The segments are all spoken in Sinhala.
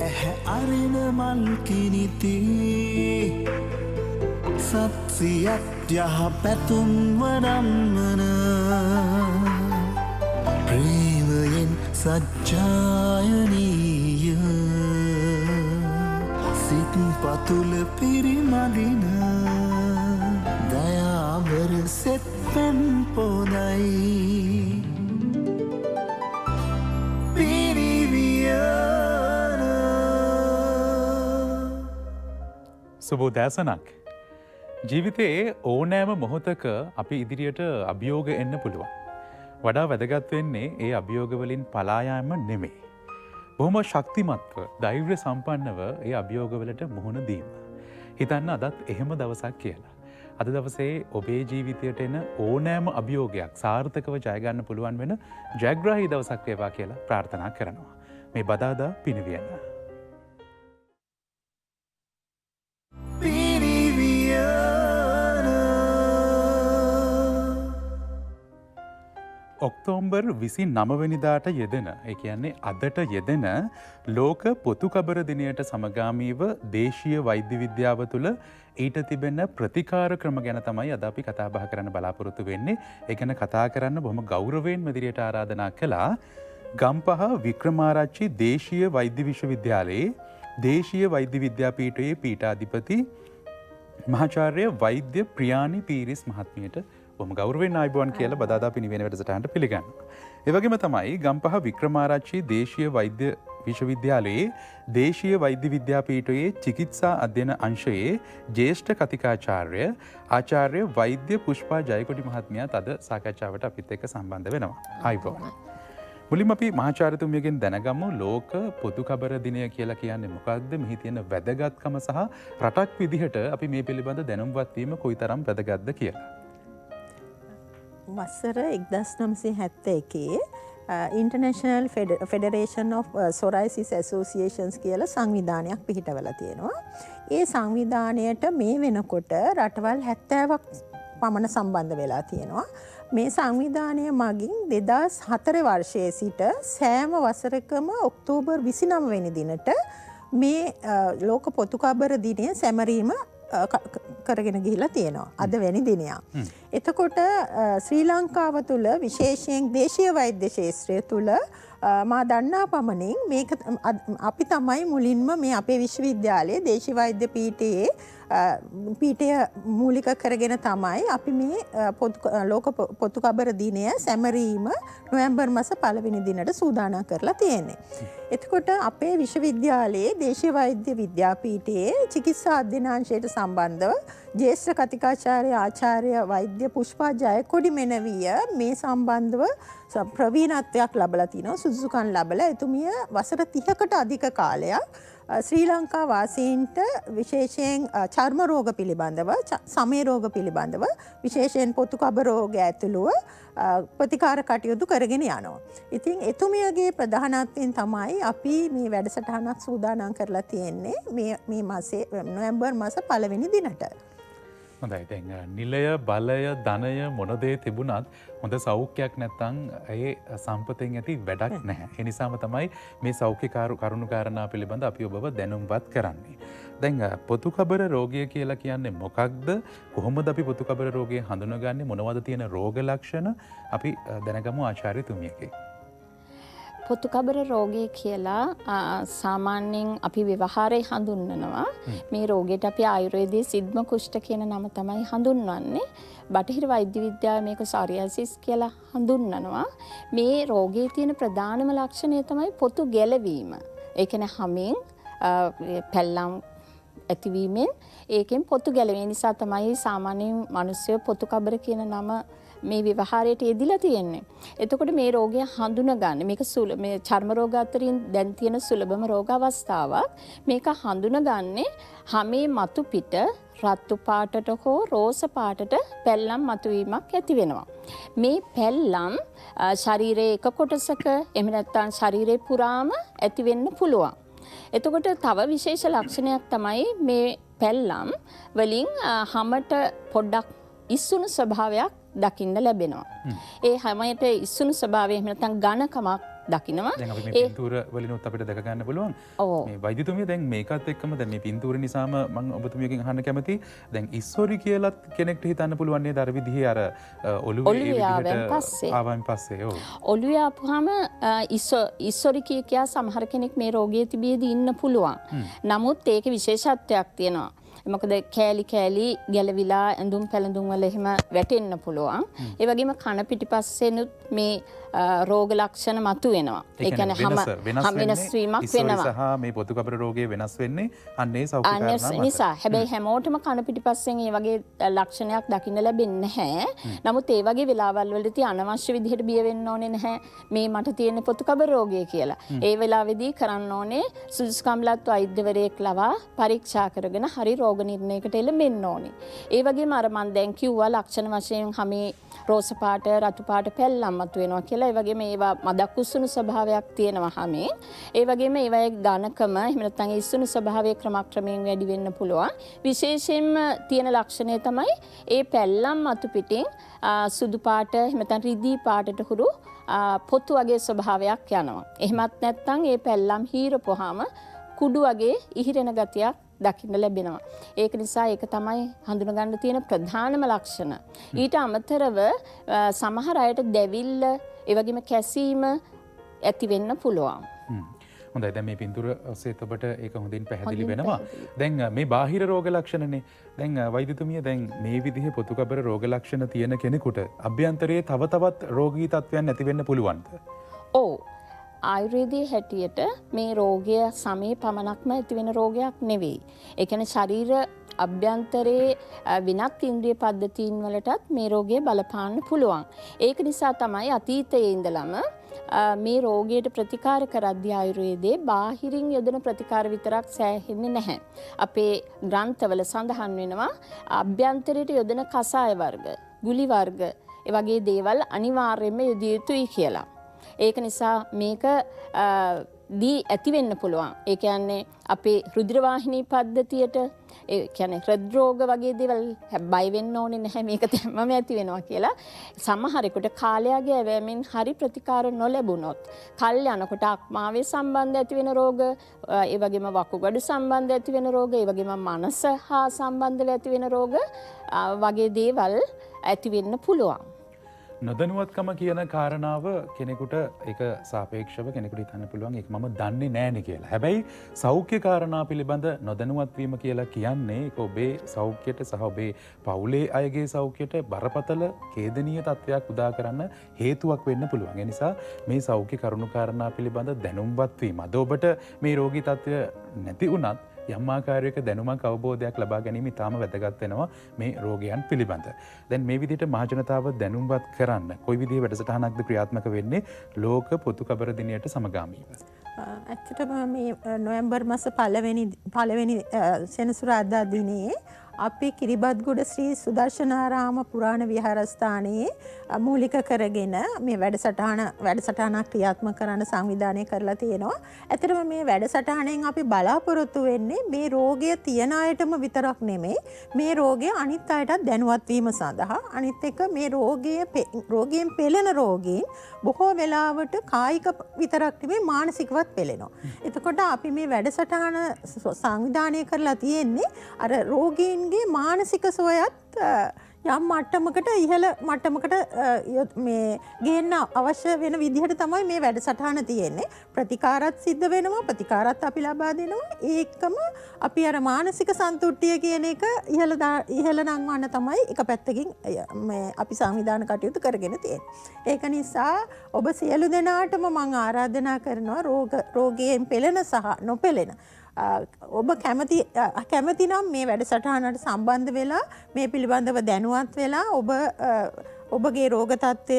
ඇහැ අරින මල් කිනිති සත්සියක් යහ පැතුම් වරම්මන ප්‍රේමයෙන් සජ්ජායනීය සිත් පතුල පිරිමදින දයාවර සෙත් පැන් පොදයි සුබෝදෑසනක්. ජීවිතයේ ඕනෑම මොහොතක අපි ඉදිරියට අභියෝග එන්න පුළුවන්. වඩා වැදගත් වෙන්නේ ඒ අභියෝගවලින් පලා යාම නෙමෙයි. බොහොම ශක්තිමත්ව, ධෛර්ය සම්පන්නව ඒ අභියෝගවලට මුහුණ දීම. හිතන්න අදත් එහෙම දවසක් කියලා. අද දවසේ ඔබේ ජීවිතයට එන ඕනෑම අභියෝගයක් සාර්ථකව ජය ගන්න පුළුවන් වෙන ජයග්‍රාහී දවසක් වේවා කියලා ප්‍රාර්ථනා කරනවා. මේ බදාදා පිනවියන්න. ඔක්තෝම්බර් 29 වෙනිදාට යෙදෙන, ඒ කියන්නේ අදට යෙදෙන ලෝක පොතුකබර දිනයට සමගාමීව දේශීය වෛද්‍ය විද්‍යාව තුළ ඊට තිබෙන ප්‍රතිකාර ක්‍රම ගැන තමයි අද අපි කතා බහ කරන්න බලාපොරොත්තු වෙන්නේ. ඒ ගැන කතා කරන්න බොහොම ගෞරවයෙන් ඉදිරියට ආරාධනා කළා ගම්පහ වික්‍රමාරච්චි දේශීය වෛද්‍ය විශ්වවිද්‍යාලයේ දේශීය වෛද්‍ය විද්‍යාපීඨයේ පීඨාධිපති මහාචාර්ය වෛද්‍ය ප්‍රියානි පීරිස් මහත්මියට බොහොම ගෞරවයෙන් ආයුබෝවන් කියලා බදාදා පිනිවෙන වැඩසටහනට පිළිගන්නවා. ඒ වගේම තමයි ගම්පහ වික්‍රමාරච්චි දේශීය වෛද්‍ය විශ්වවිද්‍යාලයේ දේශීය වෛද්‍ය විද්‍යාපීඨයේ චිකිත්සා අධ්‍යයන අංශයේ ජ්‍යෙෂ්ඨ කතිකාචාර්ය ආචාර්ය වෛද්‍ය පුෂ්පා ජයකොඩි මහත්මියත් අද සාකච්ඡාවට අපිත් එක්ක සම්බන්ධ වෙනවා. ආයුබෝවන්. මුලින්ම අපි මහාචාර්යතුමියගෙන් දැනගමු ලෝක පොතුකබර දිනය කියලා කියන්නේ මොකක්ද? මෙහි තියෙන වැදගත්කම සහ රටක් විදිහට අපි මේ පිළිබඳ දැනුම්වත් වීම කොයිතරම් වැදගත්ද කියලා. වසර 1971 ඉන්ටර්නැෂනල් ෆෙඩරේෂන් of සොරයිසිස් ඇසෝසියේෂන්ස් කියලා සංවිධානයක් පිහිටවලා තියෙනවා. ඒ සංවිධානයට මේ වෙනකොට රටවල් 70ක් පමණ සම්බන්ධ වෙලා තියෙනවා. මේ සංවිධානය මගින් 2004 වර්ෂයේ සිට සෑම වසරකම ඔක්තෝබර් 29 වෙනි දිනට මේ ලෝක පොතුකබර දිනය සැමරීම කරගෙන ගිහිලා තියෙනවා. අද වැනි දිනයක්. එතකොට ශ්‍රී ලංකාව තුළ විශේෂයෙන් දේශීය වෛද්‍ය ශාස්ත්‍රය තුළ මා දන්නා පමණින් මේක අපි තමයි මුලින්ම මේ අපේ විශ්වවිද්‍යාලයේ දේශීය වෛද්‍ය පීඨයේ පීඨය මූලික කරගෙන තමයි අපි මේ ලෝක පොතුකබර දිනය සැමරීම නොවැම්බර් මාස 1 වෙනි දිනට සූදානම් කරලා තියෙන්නේ. එතකොට අපේ විශ්වවිද්‍යාලයේ දේශීය වෛද්‍ය විද්‍යාපීඨයේ චිකිත්සා අධ්‍යනාංශයට සම්බන්ධව ජ්‍යෙෂ්ඨ කතිකාචාර්ය ආචාර්ය වෛද්‍ය පුෂ්පා ජයකොඩි මෙනවිය මේ සම්බන්ධව ප්‍රවීණත්වයක් ලැබලා තිනවා. සුදුසුකම් ලැබලා එතුමිය වසර 30කට අධික කාලයක් ශ්‍රී ලංකා වාසීන්ට විශේෂයෙන් චර්ම රෝග පිළිබඳව, සමේ රෝග පිළිබඳව, විශේෂයෙන් පොතුකබර රෝග ඇතුළුව ප්‍රතිකාර කටයුතු කරගෙන යනවා. ඉතින් එතුමියගේ ප්‍රධානත්වයෙන් තමයි අපි මේ වැඩසටහනක් සූදානම් කරලා තියෙන්නේ මේ මාසේ නොවැම්බර් මාස 1 වෙනි දිනට. හොඳයි. දැන් නිලය, බලය, ධනය මොන දේ තිබුණත් හොඳ සෞඛ්‍යයක් නැත්නම් ඒ සම්පතෙන් ඇති වැඩක් නැහැ. ඒ නිසාම තමයි මේ සෞඛ්‍ය කරුණු කාරණා පිළිබඳ අපි ඔබව දැනුම්වත් කරන්නේ. දැන් පොතුකබර රෝගය කියලා කියන්නේ මොකක්ද? කොහොමද අපි පොතුකබර රෝගය හඳුනගන්නේ? මොනවද තියෙන රෝග ලක්ෂණ? අපි දැනගමු ආචාර්යතුමියගේ. පොතුකබර රෝගය කියලා සාමාන්‍යයෙන් අපි ව්‍යවහාරයේ හඳුන්වනවා. මේ රෝගයට අපි ආයුර්වේදයේ සිද්ම කුෂ්ඨ කියන නම තමයි හඳුන්වන්නේ. බටහිර වෛද්‍ය විද්‍යාව මේක සොරියාසිස් කියලා හඳුන්වනවා. මේ රෝගයේ තියෙන ප්‍රධානම ලක්ෂණය තමයි පොතු ගැලවීම. ඒ කියන්නේ හැමෙන් පැල්ලම් ඇතිවීමෙන් ඒකෙන් පොතු ගැලවීම නිසා තමයි සාමාන්‍යයෙන් මිනිස්සු පොතුකබර කියන නම මේ ව්‍යවහාරයට යෙදිලා තියෙන්නේ. එතකොට මේ රෝගය හඳුනගන්න මේක මේ චර්ම රෝග අතරින් දැන් තියෙන සුලභම රෝග අවස්ථාවක්. මේක හඳුනගන්නේ හැමේ මතු පිට රතු පාටට හෝ රෝස පාටට පැල්ලම් මතුවීමක් ඇති වෙනවා. මේ පැල්ලම් ශරීරයේ එක කොටසක එහෙම නැත්නම් ශරීරේ පුරාම ඇති වෙන්න පුළුවන්. එතකොට තව විශේෂ ලක්ෂණයක් තමයි මේ පැල්ලම් වලින් හැමට පොඩ්ඩක් ඉස්සුණු ස්වභාවයක් දකින්න ලැබෙනවා. ඒ හැමයට ඉස්සුණු ස්වභාවය එහෙම නැත්නම් ඝනකමක් දකිනවා. දැන් අපි මේ පින්තූර වලිනුත් අපිට දැක ගන්න පුළුවන්. ඔව්. මේ වෛද්‍යතුමිය දැන් මේකත් එක්කම දැන් මේ පින්තූර නිසාම මම ඔබතුමියගෙන් අහන්න කැමති දැන් ඉස්සොරි කියලාත් කෙනෙක්ට හිතන්න පුළුවන් නේද අර විදිහේ අර ඔළුවේ ආවන් පස්සේ ඔව්. ඔළුවේ ආපුවාම ඉස්සොරි කියා සමහර කෙනෙක් මේ රෝගයේ තිබියදී ඉන්න පුළුවන්. නමුත් ඒකේ විශේෂත්වයක් තියෙනවා. මොකද කෑලි ගැලවිලා ඇඳුම් පැළඳුම් වල එහෙම වැටෙන්න පුළුවන්. ඒ වගේම කන පිටිපස්සෙනුත් මේ රෝග ලක්ෂණ මතුවෙනවා. ඒ කියන්නේ හැම වෙනස් වීමක් වෙනවා. සහ මේ පොතුකබර රෝගය වෙනස් වෙන්නේ අන්නේ සෞඛ්‍ය කාරණා නිසා. හැබැයි හැමෝටම කන පිටිපස්සෙන් මේ වගේ ලක්ෂණයක් දකින්න ලැබෙන්නේ නැහැ. නමුත් ඒ වගේ වෙලාවල් වලදී අනවශ්‍ය විදිහට බිය වෙන්න ඕනේ නැහැ. මේ මට තියෙන පොතුකබර රෝගය කියලා. ඒ වෙලාවේදී කරන්න ඕනේ සුදුසුකම්ලත් වෛද්‍යවරයෙක් ලවා පරීක්ෂා කරගෙන හරි රෝග නිර්ණයකට එළඹෙන්න ඕනේ. ඒ වගේම අර මම දැන් කිව්වා ලක්ෂණ වශයෙන් හැමේ රෝස පාට රතු පාට පැල්ලම් මතුවෙනවා කියලා. ඒ වගේම ඒවා මදක් උස්සුණු ස්වභාවයක් තියෙනවා හැමේ. ඒ වගේම ඒවායේ ඝනකම එහෙම නැත්නම් ඉස්සුණු ස්වභාවය ක්‍රමක්‍රමයෙන් වැඩි වෙන්න පුළුවන්. විශේෂයෙන්ම තියෙන ලක්ෂණය තමයි ඒ පැල්ලම් මතු පිටින් සුදු පාට එහෙම නැත්නම් රිදී පාටට හුරු පොතු වගේ ස්වභාවයක් යනවා. එහෙමත් නැත්නම් ඒ පැල්ලම් හීරපුවාම කුඩු වගේ ඉහිරෙන ගතියක් දකින්න ලැබෙනවා. ඒක නිසා ඒක තමයි හඳුනගන්න තියෙන ප්‍රධානම ලක්ෂණ. ඊට අමතරව සමහර අයට දැවිල්ල, ඒ වගේම කැසීම ඇති වෙන්න පුළුවන්. හොඳයි දැන් මේ පින්තූර ඔස්සේ ඔබට ඒක හොඳින් පැහැදිලි වෙනවා. දැන් මේ බාහිර රෝග ලක්ෂණනේ. දැන් වෛද්‍යතුමිය දැන් මේ විදිහේ පොතුකබර රෝග ලක්ෂණ තියෙන කෙනෙකුට අභ්‍යන්තරයේ තව තවත් රෝගී තත්ත්වයන් ඇති වෙන්න පුළුවන්ද? ඔව්. ආයුර්වේදයේ හැටියට මේ රෝගය සමේ පමණක්ම ඇතිවෙන රෝගයක් නෙවෙයි. ඒ කියන්නේ ශරීර අභ්‍යන්තරයේ විනත් ඉන්ද්‍රිය පද්ධතීන් වලටත් මේ රෝගය බලපාන්න පුළුවන්. ඒක නිසා තමයි අතීතයේ ඉඳලම මේ රෝගයට ප්‍රතිකාර කරද්දී ආයුර්වේදයේ බාහිරින් යොදන ප්‍රතිකාර විතරක් සෑහෙන්නේ නැහැ. අපේ ග්‍රන්ථවල සඳහන් වෙනවා අභ්‍යන්තරයට යොදන කසාය වර්ග, ගුලි වර්ග, ඒ වගේ දේවල් අනිවාර්යයෙන්ම යෙදිය යුතුයි කියලා. ඒක නිසා මේක දී ඇති වෙන්න පුළුවන්. ඒ කියන්නේ අපේ රුධිර වාහිනී පද්ධතියට ඒ කියන්නේ හෘද රෝග වගේ දේවල් බය වෙන්න ඕනේ නැහැ මේක තැම්මම ඇති වෙනවා කියලා. සමහරෙකුට කාලයාගේ ඇවෑමෙන් හරි ප්‍රතිකාර නොලැබුණොත් කල් යනකොට අක්මාවේ සම්බන්ධ ඇති වෙන රෝග, ඒ වගේම වකුගඩු සම්බන්ධ ඇති වෙන රෝග, ඒ වගේම මනස හා සම්බන්ධව ඇති වෙන රෝග වගේ දේවල් ඇති වෙන්න පුළුවන්. නොදැනුවත්කම කියන කාරණාව කෙනෙකුට ඒක සාපේක්ෂව කෙනෙකුට හිතන්න පුළුවන් ඒක මම දන්නේ නෑනේ කියලා. හැබැයි සෞඛ්‍ය කාරණා පිළිබඳ නොදැනුවත් වීම කියලා කියන්නේ ඒක ඔබේ සෞඛ්‍යයට සහ ඔබේ පවුලේ අයගේ සෞඛ්‍යයට බරපතල ඛේදනීය තත්ත්වයක් උදා කරන්න හේතුවක් වෙන්න පුළුවන්. ඒ නිසා මේ සෞඛ්‍ය කරුණු කාරණා පිළිබඳ දැනුම්වත් වීම අද ඔබට මේ රෝගී තත්ත්වය නැති වුණත් යම් ආකාරයක දැනුමක් අවබෝධයක් ලබා ගැනීම ඉතාම වැදගත් වෙනවා මේ රෝගයන් පිළිබඳ. දැන් මේ විදිහට මහජනතාව දැනුම්වත් කරන්න කොයි විදිහේ වැඩසටහනක්ද ක්‍රියාත්මක වෙන්නේ ලෝක පොතුකබර දිනයට සමගාමීව? ඇත්තටම මේ නොවැම්බර් මාස පළවෙනි සෙනසුරාදා දිනේ අපි කිරිබත්ගොඩ ශ්‍රී සුදර්ශනාරාම පුරාණ විහාරස්ථානයේ මූලික කරගෙන මේ වැඩසටහනක් ක්‍රියාත්මක කරන්න සංවිධානය කරලා තියෙනවා. ඇත්තටම මේ වැඩසටහනෙන් අපි බලාපොරොත්තු වෙන්නේ මේ රෝගය තියන අයටම විතරක් නෙමෙයි මේ රෝගය අනිත් අයටත් දැනුවත් වීම සඳහා. අනිත් එක මේ රෝගයෙන් පෙළෙන රෝගීන් බොහෝ වෙලාවට කායික විතරක් නෙමෙයි මානසිකවත් පෙළෙනවා. එතකොට අපි මේ වැඩසටහන සංවිධානය කරලා තියෙන්නේ අර රෝගීන් මානසික සුවයත් යම් මට්ටමකට ඉහළ මට්ටමකට මේ ගේන්න අවශ්‍ය වෙන විදිහට තමයි මේ වැඩසටහන තියෙන්නේ. ප්‍රතිකාරත් සිද්ධ වෙනවා, ප්‍රතිකාරත් අපි ලබා දෙනවා. ඒකම අපි අර මානසික සන්තුෂ්ටිය කියන එක ඉහළ නංවන්න තමයි එක පැත්තකින් මේ අපි සංවිධාන කටයුතු කරගෙන තියෙන්නේ. ඒක නිසා ඔබ සියලු දෙනාටම මම ආරාධනා කරනවා රෝගයෙන් පෙළෙන සහ නොපෙළෙන ඔබ කැමති නම් මේ වැඩසටහනට සම්බන්ධ වෙලා මේ පිළිබඳව දැනුවත් වෙලා ඔබගේ රෝග තත්ත්වය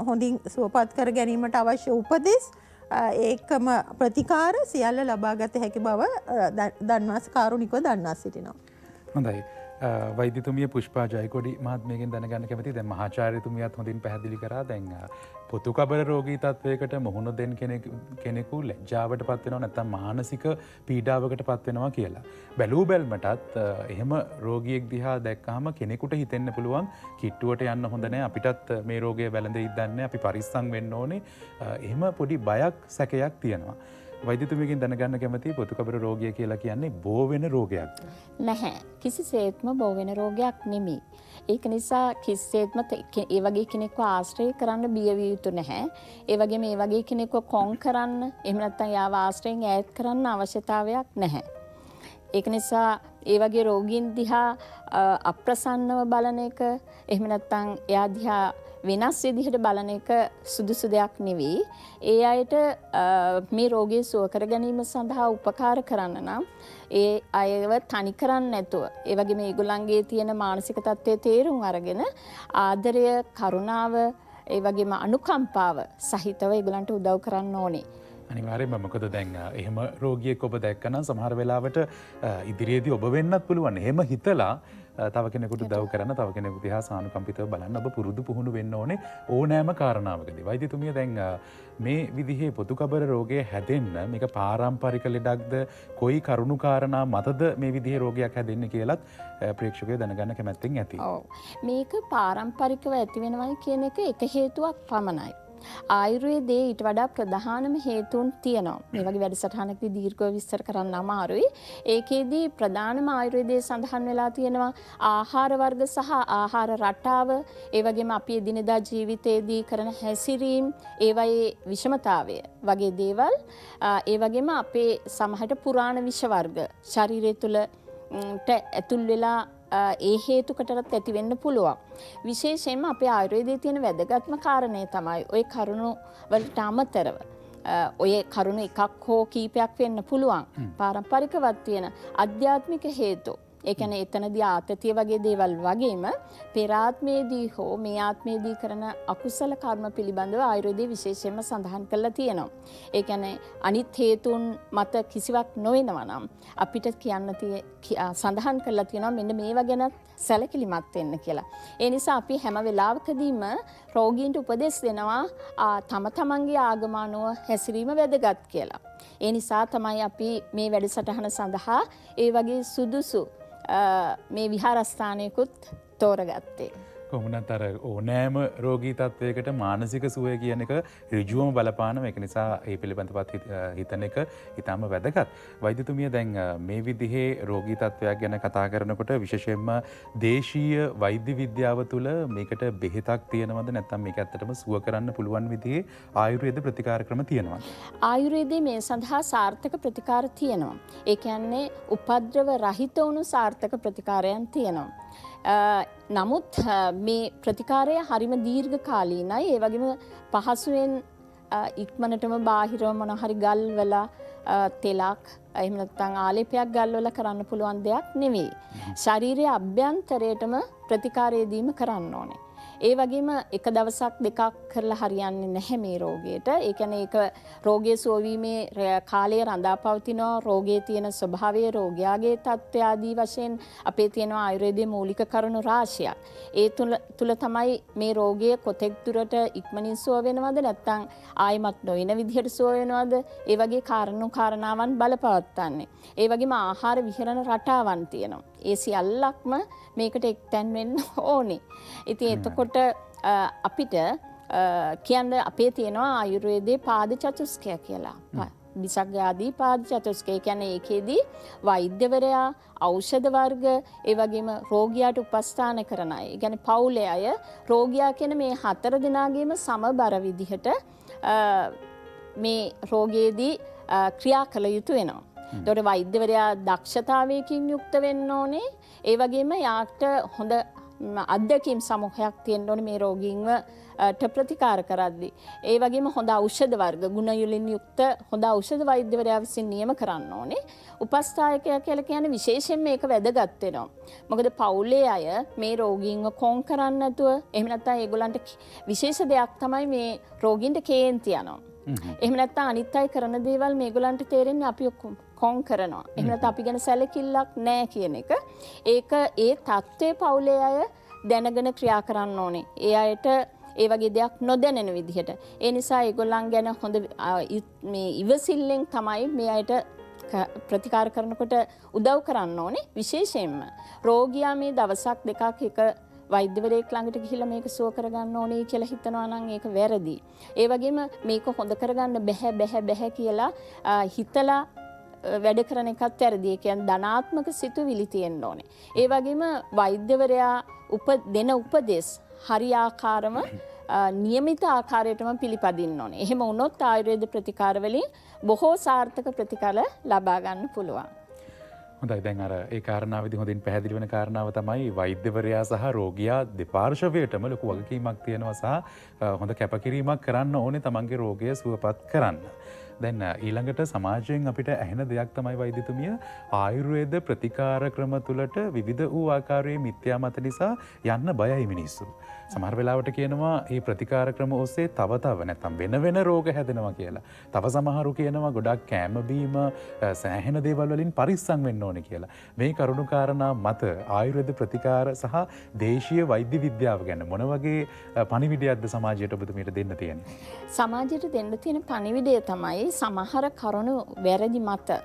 හොඳින් සුවපත් කර ගැනීමට අවශ්‍ය උපදෙස් ඒකම ප්‍රතිකාර සියල්ල ලබා ගත හැකි බව කාරුණිකව දන්වා සිටිනවා. හොඳයි. වෛද්‍යතුමිය පුෂ්පා ජයකොඩි මහත්මියගෙන් දැනගන්න කැමතියි. දැන් මහාචාර්යතුමියත් හොඳින් පැහැදිලි කරා. දැන් පොතුකබර රෝගී තත්වයකට මුහුණ දෙන්න කෙනෙකු ලැජ්ජාවට පත් වෙනවා නැත්නම් මානසික පීඩාවකට පත් වෙනවා කියලා. බැලූ බැල්මටත් එහෙම රෝගියෙක් දිහා දැක්කහම කෙනෙකුට හිතෙන්න පුළුවන් කිට්ටුවට යන්න හොඳ නැහැ, අපිටත් මේ රෝගය වැළඳෙයිද දන්නේ, අපි පරිස්සම් වෙන්න ඕනේ. එහෙම පොඩි බයක් සැකයක් තියෙනවා. වෛද්‍යතුමියකින් දැනගන්න කැමතියි පොතුකබර රෝගය කියලා කියන්නේ බෝ වෙන රෝගයක්ද? නැහැ. කිසිසේත්ම බෝ වෙන රෝගයක් නෙමෙයි. ඒක නිසා කිසිසේත්ම ඒ වගේ කෙනෙක්ව ආශ්‍රය කරන්න බිය විය යුතු නැහැ. ඒ වගේම ඒ වගේ කෙනෙක්ව කොන් කරන්න, එහෙම නැත්නම් යාව ආශ්‍රයෙන් ඈත් කරන්න අවශ්‍යතාවයක් නැහැ. ඒක නිසා ඒ වගේ රෝගීන් දිහා අප්‍රසන්නව බලන එක, එහෙම නැත්නම් එයා දිහා වෙනස් විදිහට බලන එක සුදුසු දෙයක් නෙවෙයි. ඒ අයට මේ රෝගය සුව කර ගැනීම සඳහා උපකාර කරන්න නම් ඒ අයව තනි කරන්න නැතුව, ඒ වගේම ඒගොල්ලන්ගේ තියෙන මානසික තත්ත්වයේ තේරුම් අරගෙන ආදරය, කරුණාව, ඒ වගේම අනුකම්පාව සහිතව ඒගොල්ලන්ට උදව් කරන්න ඕනේ. අනිවාර්යයෙන්ම. මොකද දැන් එහෙම රෝගියෙක් ඔබ දැක්කනම් සමහර වෙලාවට ඉදිරියේදී ඔබ වෙන්නත් පුළුවන්. එහෙම හිතලා තව කෙනෙකුට උදව් කරන්න, තව කෙනෙකු දිහා සානුකම්පිතව බලන්න ඔබ පුරුදු පුහුණු වෙන්න ඕනේ ඕනෑම කාරණාවකදී. වෛද්‍යතුමිය දැන් මේ විදිහේ පොතුකබර රෝගය හැදෙන්න මේක පාරම්පරික ලෙඩක්ද, කොයි කරුණු කාරණා මතද මේ විදිහේ රෝගයක් හැදෙන්නේ කියලත් ප්‍රේක්ෂකයෝ දැනගන්න කැමැත්තෙන් ඇති. ඔව්. මේක පාරම්පරිකව ඇති වෙනවයි කියන එක හේතුවක් පමණයි. ආයුර්වේදයේ ඊට වඩා ප්‍රධානම හේතුන් තියෙනවා. මේ වගේ වැඩසටහනකදී දීර්ඝව විස්තර කරන්න අමාරුයි. ඒකෙදී ප්‍රධානම ආයුර්වේදයේ සඳහන් වෙලා තියෙනවා ආහාර වර්ග සහ ආහාර රටාව, ඒ වගේම අපි එදිනෙදා ජීවිතයේදී කරන හැසිරීම්, ඒවයේ විෂමතාවය වගේ දේවල්, ඒ වගේම අපේ සමහරට පුරාණ විෂ වර්ග ශරීරය තුළ ඇතුල් වෙලා ඒ හේතුකටත් ඇති වෙන්න පුළුවන්. විශේෂයෙන්ම අපේ ආයුර්වේදයේ තියෙන වැදගත්ම කාරණය තමයි ওই කරුණු වලට අමතරව ඔය කරුණු එකක් හෝ කීපයක් වෙන්න පුළුවන්. පාරම්පරිකවත් තියෙන අධ්‍යාත්මික හේතු. ඒ කියන්නේ එතනදී ආතතිය වගේ දේවල් වගේම පෙර ආත්මයේදී හෝ මේ ආත්මයේදී කරන අකුසල කර්ම පිළිබඳව ආයුර්වේදයේ විශේෂයෙන්ම සඳහන් කරලා තියෙනවා. ඒ කියන්නේ අනිත් හේතුන් මත කිසිවක් නොවෙනවා නම් අපිට කියන්න සඳහන් කරලා තියෙනවා මෙන්න මේවා ගැන සැලකිලිමත් වෙන්න කියලා. ඒ නිසා අපි හැම වෙලාවකදීම රෝගීන්ට උපදෙස් දෙනවා තම තමන්ගේ ආගම අනුව හැසිරීම වැදගත් කියලා. ඒ නිසා තමයි අපි මේ වැඩසටහන සඳහා ඒ වගේ සුදුසු මේ විහාරස්ථානයකුත් තෝරගත්තේ. කොහොමනත් අර ඕනෑම රෝගී තත්වයකට මානසික සුවය කියන එක ඍජුවම බලපානවා. ඒක නිසා ඒ පිළිබඳවත් හිතන එක ඊටම වැදගත්. වෛද්‍යතුමිය දැන් මේ විදිහේ රෝගී තත්වයක් ගැන කතා කරනකොට විශේෂයෙන්ම දේශීය වෛද්‍ය විද්‍යාව තුළ මේකට බෙහෙතක් තියෙනවද, නැත්නම් මේක ඇත්තටම සුව කරන්න පුළුවන් විදිහේ ආයුර්වේද ප්‍රතිකාර ක්‍රම තියෙනවද? ආයුර්වේදයේ මේ සඳහා සාර්ථක ප්‍රතිකාර තියෙනවා. ඒ කියන්නේ උපද්‍රව රහිත වුණු සාර්ථක ප්‍රතිකාරයන් තියෙනවා. නමුත් මේ ප්‍රතිකාරය හරිම දීර්ඝ කාලීනයි. ඒ වගේම පහසුවෙන් ඉක්මනටම බාහිරව මොන හරි ගල්වලා තෙලක් එහෙම නැත්නම් ආලේපයක් ගල්වලා කරන්න පුළුවන් දෙයක් නෙවෙයි. ශරීරයේ අභ්‍යන්තරයටම ප්‍රතිකාරය දීම කරන්න ඕනේ. ඒ වගේම එක දවසක් දෙකක් කරලා හරියන්නේ නැහැ මේ රෝගයට. ඒ කියන්නේ ඒක රෝගය සුව වීමේ කාලය රඳා පවතිනවා. රෝගයේ තියෙන ස්වභාවය, රෝගයාගේ තත්ත්වය ආදී වශයෙන් අපේ තියෙන ආයුර්වේදයේ මූලික කරුණු රාශියක්. ඒ තුල තමයි මේ රෝගය කොතෙක් දුරට ඉක්මනින් සුව වෙනවද නැත්නම් ආයිමත් නොවන විදිහට සුව වෙනවද, ඒ වගේ කාරණාවන් බලපවත්වන්නේ. ඒ වගේම ආහාර විහරණ රටාවන් තියෙනවා. ඒ සියල්ලක්ම මේකට එක්තැන් වෙන්න ඕනේ. ඉතින් එතකොට අපිට කියන්න අපේ තියෙනවා ආයුර්වේදයේ පාද චතුස්කය කියලා. විසග්ග ආදී පාද චතුස්කය කියන්නේ ඒකෙදී වෛද්‍යවරයා, ඖෂධ වර්ග, ඒ වගේම රෝගියාට උපස්ථාන කරන අය, ඒ කියන්නේ පවුලේ අය රෝගියා කියන මේ 4 දෙනාගේම සමබර විදිහට මේ රෝගයේදී ක්‍රියා කළ යුතු වෙනවා. ඒතකොට වෛද්‍යවරයා දක්ෂතාවයකින් යුක්ත වෙන්න ඕනේ. ඒ වගේම යාට හොඳ අත්දැකීම් සමූහයක් තියෙන්න ඕනේ මේ රෝගීන්ව ප්‍රතිකාර කරද්දී. ඒ වගේම හොඳ ඖෂධ වර්ග, ගුණයලින් යුක්ත හොඳ ඖෂධ වෛද්‍යවරයා විසින් නියම කරන්න ඕනේ. උපස්ථායකයා කියලා කියන්නේ විශේෂයෙන් මේක වැදගත් වෙනවා. මොකද පවුලේ අය මේ රෝගීන්ව කොන් කරන්න නැතුව, එහෙම නැත්නම් ඒගොල්ලන්ට විශේෂ දෙයක් තමයි මේ රෝගීන්ට කේන්ති යනවා. එහෙම නැත්නම් අනිත් අය කරන දේවල් මේගොල්ලන්ට තේරෙන්නේ අපි කොන් කරනවා. එහෙම නැත්නම් අපි ගැන සැලකිල්ලක් නැහැ කියන එක. ඒක ඒ தත්ත්වයේ පවුලේ අය දැනගෙන ක්‍රියා කරන්න ඕනේ. ඒ අයට ඒ වගේ දෙයක් නොදැනෙන විදිහට. ඒ නිසා ඒගොල්ලන් ගැන හොඳ මේ ඉවසිල්ලෙන් තමයි මේ අයට ප්‍රතිකාර කරනකොට උදව් කරන්න ඕනේ. විශේෂයෙන්ම රෝගියා මේ දවසක් දෙකක් එක වෛද්‍යවරයෙක් ළඟට ගිහිල්ලා මේක සුව කරගන්න ඕනේ කියලා හිතනවා නම් ඒක වැරදි. ඒ වගේම මේක හොඳ කරගන්න බැහැ කියලා හිතලා වැඩ කරන එකත් වැරදි. ඒ කියන්නේ ධනාත්මක සිතුවිලි තියෙන්න ඕනේ. ඒ වගේම වෛද්‍යවරයා දෙන උපදෙස් හරියාකාරව නියමිත ආකාරයටම පිළිපදින්න ඕනේ. එහෙම වුණොත් ආයුර්වේද ප්‍රතිකාර වලින් බොහෝ සාර්ථක ප්‍රතිඵල ලබා ගන්න පුළුවන්. හොඳයි, දැන් අර ඒ කාරණාවේදී හොඳින් පැහැදිලි වෙන කාරණාව තමයි වෛද්‍යවරයා සහ රෝගියා දෙපාර්ශවයටම ලොකු වගකීමක් තියෙනවා සහ හොඳ කැපකිරීමක් කරන්න ඕනේ තමන්ගේ රෝගය සුවපත් කරන්න. දැන් ඊළඟට සමාජයෙන් අපිට ඇහෙන දෙයක් තමයි වෛද්‍යතුමිය, ආයුර්වේද ප්‍රතිකාර ක්‍රම තුළට විවිධ වූ ආකාරයේ මිත්‍යා මත නිසා යන්න බයයි මිනිස්සු. සමහර වෙලාවට කියනවා මේ ප්‍රතිකාර ක්‍රම ඔස්සේ තව නැත්නම් වෙන රෝග හැදෙනවා කියලා. තව සමහරු කියනවා ගොඩක් කෑම බීම සෑහෙන දේවල් වලින් පරිස්සම් වෙන්න ඕනේ කියලා. මේ කරුණු කාරණා මත ආයුර්වේද ප්‍රතිකාර සහ දේශීය වෛද්‍ය විද්‍යාව ගැන මොන වගේ පණිවිඩයක්ද සමාජයට ඔබතුමියට දෙන්න තියෙන්නේ? සමාජයට දෙන්න තියෙන පණිවිඩය තමයි සමහර කරුණු වැරදි මත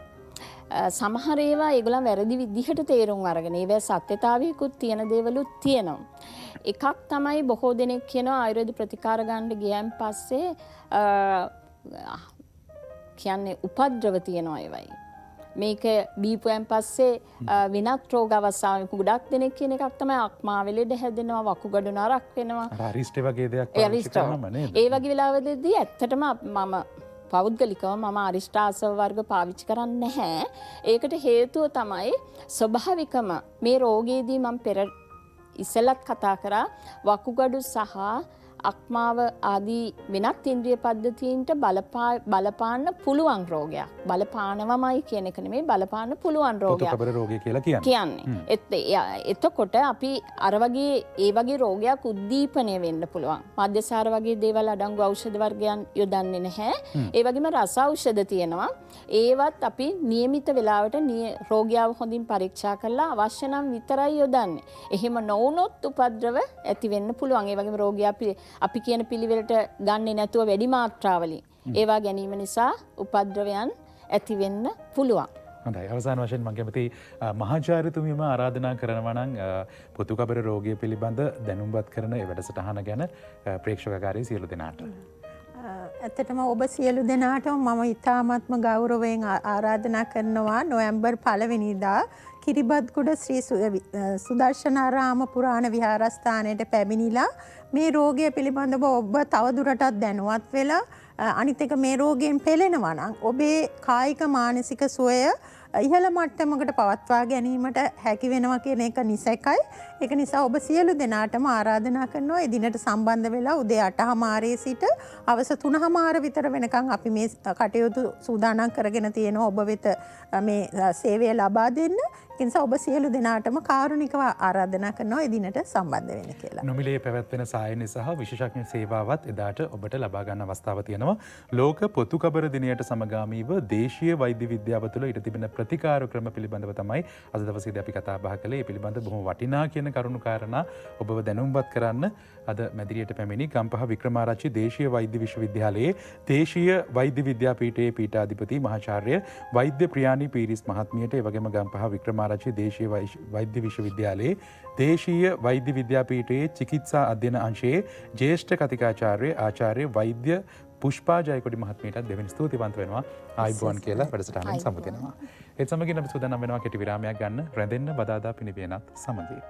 සමහර ඒවා ඒගොල්ලන් වැරදි විදිහට තේරුම් අරගෙන ඒවා සත්‍යතාවයකුත් තියෙන දේවලුත් තියෙනවා. එකක් තමයි බොහෝ දෙනෙක් කියනවා ආයුර්වේද ප්‍රතිකාර ගන්න ගියන් පස්සේ කියන්නේ උපද්‍රව තියෙනවා ඒවයි. මේක බීපුවෙන් පස්සේ විනත් රෝග අවස්ථාවක ගොඩක් දෙනෙක් කියන එකක් තමයි අක්මාවෙලෙඩ හැදෙනවා, වකුගඩු නරක් වෙනවා. අරිෂ්ටේ වගේ දෙයක් පාවිච්චි කරනම නේද? ඒ වගේ වෙලාවලදී ඇත්තටම මම පෞද්ගලිකව මම අරිෂ්ඨාසව වර්ග පාවිච්චි කරන්නේ නැහැ. ඒකට හේතුව තමයි ස්වභාවිකම මේ රෝගයේදී මම පෙර ඉස්සෙල්ලත් කතා කරා වකුගඩු සහ අක්මාව ආදී වෙනත් ඉන්ද්‍රිය පද්ධතීන්ට බලපාන්න පුළුවන් රෝගයක්. බලපානවමයි කියන එක නෙමෙයි, බලපාන්න පුළුවන් රෝගයක්. පොතුකබර රෝගය කියලා කියන්නේ. එතකොට අපි අර වගේ ඒ වගේ රෝගයක් උද්දීපනය වෙන්න පුළුවන්. මධ්‍යසාර වගේ දේවල් අඩංගු ඖෂධ වර්ගයන් යොදන්නේ නැහැ. ඒ වගේම රස ඖෂධ තියෙනවා. ඒවත් අපි નિયમિત වෙලාවට රෝගියාව හොඳින් පරීක්ෂා කරලා අවශ්‍ය නම් විතරයි යොදන්නේ. එහෙම නොවුනොත් උපද්‍රව ඇති වෙන්න පුළුවන්. ඒ වගේම රෝගියා අපි කියන පිළිවෙලට ගන්නේ නැතුව වැඩි මාත්‍රාවලින් ඒවා ගැනීම නිසා උපද්‍රවයන් ඇති වෙන්න පුළුවන්. හොඳයි, අවසාන වශයෙන් මම කැමති මහාචාර්යතුමියම ආරාධනා කරනවා නම් පොතුකබර රෝගය පිළිබඳ දැනුම්පත් කරන ඒ වැඩසටහන ගැන ප්‍රේක්ෂකකාරී සියලු දෙනාට. ඇත්තටම ඔබ සියලු දෙනාටම මම ඉතාමත්ම ගෞරවයෙන් ආරාධනා කරනවා නොවැම්බර් 1 වෙනිදා කිරිබත්ගොඩ ශ්‍රී සුදර්ශනාරාම පුරාණ විහාරස්ථානයට පැමිණිලා මේ රෝගය පිළිබඳව ඔබ තවදුරටත් දැනුවත් වෙලා අනිත් එක මේ රෝගයෙන් පෙළෙනවා නම් ඔබේ කායික මානසික සුවය ඉහළ මට්ටමකට පවත්වා ගැනීමට හැකි වෙනවා කියන එක නිසැකයි. ඒක නිසා ඔබ සියලු දෙනාටම ආරාධනා කරනවා එදිනට සම්බන්ධ වෙලා උදේ 8:00 සිට හවස 3:00 විතර වෙනකන් අපි මේ කටයුතු සූදානම් කරගෙන තියෙනවා ඔබ වෙත මේ සේවය ලබා දෙන්න. ඒ නිසා ඔබ සියලු දෙනාටම කාරුණිකව ආරාධනා කරනවා එදිනට සම්බන්ධ වෙන්න කියලා. නොමිලේ පැවැත්වෙන සායනය සහ විශේෂඥ සේවාවත් එදාට ඔබට ලබා ගන්න අවස්ථාව තියෙනවා. ලෝක පොතුකබර දිනයට සමගාමීව දේශීය වෛද්‍ය විද්‍යාව තුළ ඊට තිබෙන ප්‍රතිකාර ක්‍රම පිළිබඳව තමයි අද දවසේදී අපි කතා බහ කළේ. ඒ පිළිබඳ බොහොම වටිනා කියන කරුණු කාරණා ඔබව දැනුම්පත් කරන්න අද මැදිරියට පැමිණි ගම්පහ වික්‍රමාරච්චි දේශීය වෛද්‍ය විශ්වවිද්‍යාලයේ දේශීය වෛද්‍ය විද්‍යාපීඨයේ පීඨාධිපති මහාචාර්ය වෛද්‍ය ප්‍රියානි පීරිස් මහත්මියට, ඒ වගේම ගම්පහ වික්‍රමාරච්චි දේශීය වෛද්‍ය විශ්වවිද්‍යාලයේ දේශීය වෛද්‍ය විද්‍යාපීඨයේ චිකිත්සා අධ්‍යයන අංශයේ ජ්‍යෙෂ්ඨ කතිකාචාර්ය ආචාර්ය වෛද්‍ය පුෂ්පා ජයකොඩි මහත්මියටත් දෙවෙනි ස්තුතිවන්ත වෙනවා. ආයිබෝන් කියලා වැඩසටහනෙන් සමුදෙනවා. ඒත් සමගින් අපි සූදානම් වෙනවා කෙටි විරාමයක් ගන්න. රැඳෙන්න බදාදා පිනිවියනත් සමගින්.